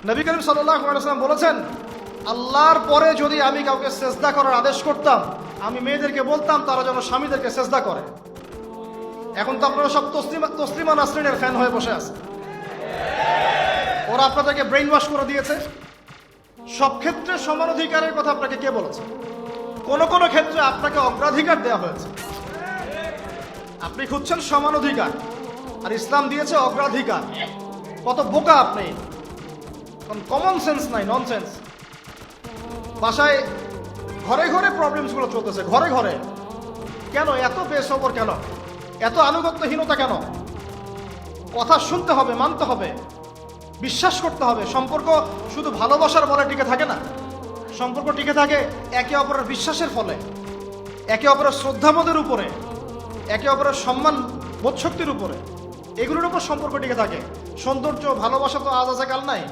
নবী করিম সাল্লাল্লাহু আলাইহি ওয়াসাল্লাম বলেছেন, আল্লাহর পরে যদি আমি কাউকে সেজদা করার আদেশ করতাম, আমি মেয়েদেরকে বলতাম তারা যেন স্বামীদেরকে সেজদা করে। এখন তো আপনারা সব তসলিমা নাসরিনের ফ্যান হয়ে বসে আছে। ওরা আপনাদেরকে ব্রেইন ওয়াশ করে দিয়েছে। সব ক্ষেত্রে সমান অধিকারের কথা আপনাকে কে বলেছে? কোন কোন ক্ষেত্রে আপনাকে অগ্রাধিকার দেওয়া হয়েছে। আপনি খুঁজছেন সমান অধিকার, আর ইসলাম দিয়েছে অগ্রাধিকার। কত বোকা আপনি! কমন সেন্স নাই, ননসেন্স। বাসায় ঘরে ঘরে প্রবলেমসগুলো চলতেছে, ঘরে ঘরে। কেন এত বেসবর? কেন এত আনুগত্যহীনতা? কেন? কথা শুনতে হবে, মানতে হবে, বিশ্বাস করতে হবে। সম্পর্ক শুধু ভালোবাসার বলে টিকে থাকে না। সম্পর্ক টিকে থাকে একে অপরের বিশ্বাসের ফলে, একে অপরের শ্রদ্ধাবোধের উপরে, একে অপরের সম্মান বোধশক্তির উপরে। এগুলোর উপর সম্পর্ক টিকে থাকে। সৌন্দর্য, ভালোবাসা তো আজ আছে কাল নাই।